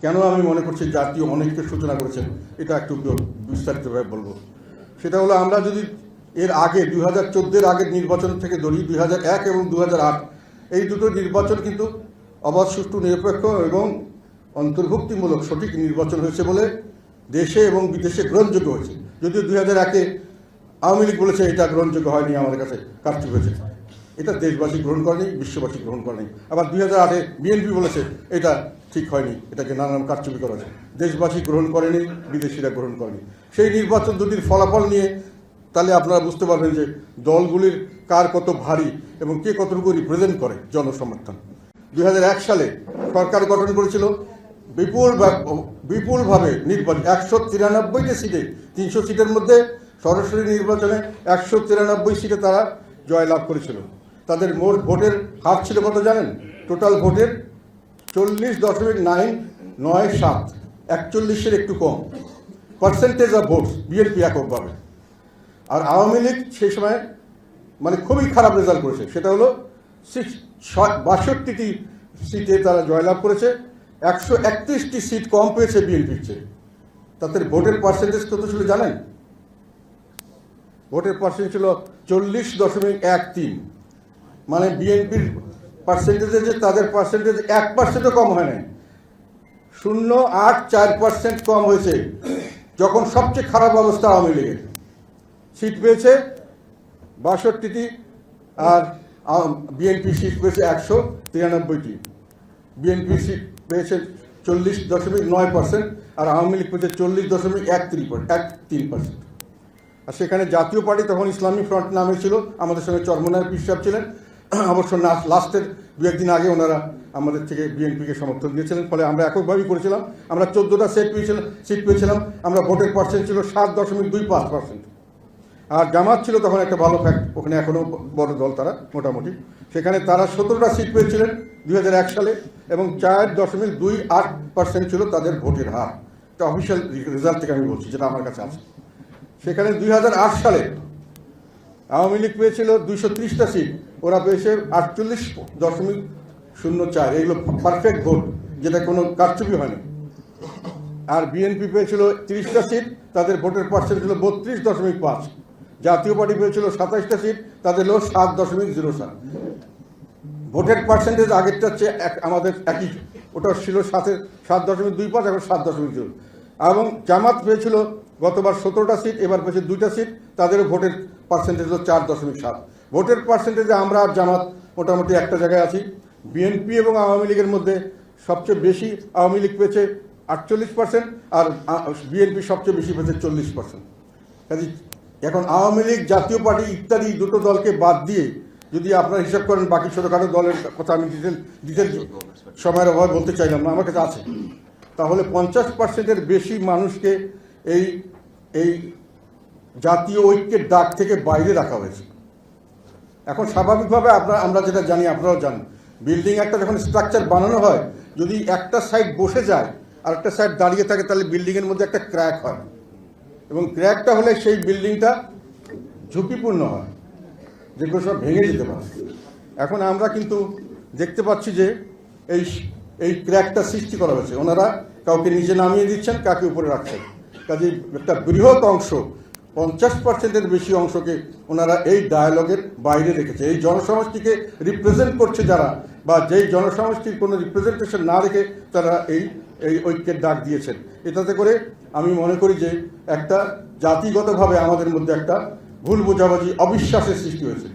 কেন আমি মনে করছি জাতীয় অনেককে সূচনা করেছেন, এটা একটু বিস্তারিতভাবে বলবো। সেটা হলো, আমরা যদি এর আগে 2014-এর আগের নির্বাচন থেকে ধরি, 2001 এবং 2008 এই দুটো নির্বাচন কিন্তু অবাধ, সুষ্ঠু, নিরপেক্ষ এবং অন্তর্ভুক্তিমূলক সঠিক নির্বাচন হয়েছে বলে দেশে এবং বিদেশে গ্রহণযোগ্য হয়েছে। যদিও 2001-এ আওয়ামী লীগ বলেছে এটা গ্রহণযোগ্য হয়নি, আমাদের কাছে কারচুপি হয়েছে, এটা দেশবাসী গ্রহণ করেনি, বিশ্ববাসী গ্রহণ করেনি। আবার 2008-এ বিএনপি বলেছে এটা ঠিক হয়নি, এটাকে নানান কারচুপি করা হয়েছে, দেশবাসী গ্রহণ করেনি, বিদেশিরা গ্রহণ করেনি। সেই নির্বাচন দুটির ফলাফল নিয়ে তাহলে আপনারা বুঝতে পারবেন যে দলগুলির কার কত ভারী এবং কে কতটুকু রিপ্রেজেন্ট করে জনসমর্থন। 2001 সালে সরকার গঠন করেছিল বিপুলভাবে নির্বাচন, 193টি সিটে, 300 সিটের মধ্যে সরাসরি নির্বাচনে 193 সিটে তারা জয়লাভ করেছিল। তাদের মোট ভোটের হার ছিল কত জানেন? টোটাল ভোটের 40.997, 41-এর একটু কম পার্সেন্টেজ অফ ভোটস বিএনপি এককভাবে। আর আওয়ামী লীগ সেই সময় মানে খুবই খারাপ রেজাল্ট করেছে, সেটা হলো 62টি সিটে তারা জয়লাভ করেছে, 131টি সিট কম পেয়েছে বিএনপির চেয়ে। তাদের ভোটের পার্সেন্টেজ কত ছিল জানেন? ভোটের পার্সেন্টেজ ছিল 40.13, মানে বিএনপির পার্সেন্টেজে যে তাদের পার্সেন্টেজ 1%ও কম হয় নাই, 0.84% কম হয়েছে। যখন সবচেয়ে খারাপ অবস্থা আওয়ামী লীগের, সিট পেয়েছে 62টি আর বিএনপি সিট পেয়েছে 193টি। বিএনপি সিট পেয়েছে 40.9% আর আওয়ামী লীগ পেয়েছে 40.13%। আর সেখানে জাতীয় পার্টি তখন ইসলামী ফ্রন্ট নামে ছিল, আমাদের সঙ্গে চরমনার পীর সাহেব ছিলেন। অবশ্য লাস্টের 2-1 দিন আগে ওনারা আমাদের থেকে বিএনপিকে সমর্থন দিয়েছিলেন, ফলে আমরা এককভাবেই করেছিলাম। আমরা 14টা সিট পেয়েছিলাম, আমরা ভোটের পার্সেন্ট ছিল 7.25%। আর জামাত ছিল তখন একটা ভালো ফ্যাক্ট, ওখানে এখনও বড় দল তারা মোটামুটি, সেখানে তারা 17টা সিট পেয়েছিলেন 2001 সালে এবং 4.28% ছিল তাদের ভোটের হার। এটা অফিসিয়াল রেজাল্ট থেকে আমি বলছি, যেটা আমার কাছে আছে। সেখানে 2008 সালে আওয়ামী লীগ পেয়েছিল 230টা সিট, ওরা পেয়েছে 48.04। এগুলো পারফেক্ট ভোট, যেটা কোনো কারচুপি হয়নি। আর বিএনপি পেয়েছিল 30টা সিট, তাদের ভোটের পার্সেন্ট ছিল 32.5। জাতীয় পার্টি পেয়েছিল 27টা সিট, তাদের হলো 7.07। ভোটের পার্সেন্টেজ আগেরটার চেয়ে আমাদের একই, ওটা ছিল 7.25, এখন 7.0। এবং জামাত পেয়েছিল গতবার 17টা সিট, এবার পেয়েছে 2টা সিট, তাদেরও ভোটের পার্সেন্টেজ হলো 4.7। ভোটের পার্সেন্টেজে আমরা আর জামাত মোটামুটি একটা জায়গায় আছি। বিএনপি এবং আওয়ামী লীগের মধ্যে সবচেয়ে বেশি আওয়ামী লীগ পেয়েছে 48% আর বিএনপি সবচেয়ে বেশি পেয়েছে 40%। কাজে এখন আওয়ামী লীগ, জাতীয় পার্টি ইত্যাদি দুটো দলকে বাদ দিয়ে যদি আপনারা হিসাব করেন, বাকি ছোটোখাটো দলের কথা আমি ডিটেল সময়ের অভাবে বলতে চাইলাম না, আমার কাছে আছে, তাহলে 50%-এর বেশি মানুষকে এই জাতীয় ঐক্যের ডাক থেকে বাইরে রাখা হয়েছে। এখন স্বাভাবিকভাবে আমরা যেটা জানি, আপনারাও জানেন, বিল্ডিং একটা যখন স্ট্রাকচার বানানো হয়, যদি একটা সাইড বসে যায় আর একটা সাইড দাঁড়িয়ে থাকে, তাহলে বিল্ডিংয়ের মধ্যে একটা ক্র্যাক হয়, এবং ক্র্যাকটা হলে সেই বিল্ডিংটা ঝুঁকিপূর্ণ হয়, যেগুলো সব ভেঙে যেতে পারে। এখন আমরা কিন্তু দেখতে পাচ্ছি যে এই ক্র্যাকটা সৃষ্টি করা হয়েছে, ওনারা কাউকে নিচে নামিয়ে দিচ্ছেন, কাকে উপরে রাখছেন। কাজে একটা বৃহৎ অংশ, 50%-এর বেশি অংশকে ওনারা এই ডায়ালগের বাইরে রেখেছে। এই জনসমষ্টিকে রিপ্রেজেন্ট করছে যারা, বা যেই জনসমষ্টির কোনো রিপ্রেজেন্টেশন না রেখে তারা এই ঐক্যের ডাক দিয়েছেন। এটাতে করে আমি মনে করি যে একটা জাতিগতভাবে আমাদের মধ্যে একটা ভুল বোঝাবুঝি, অবিশ্বাসের সৃষ্টি হয়েছে।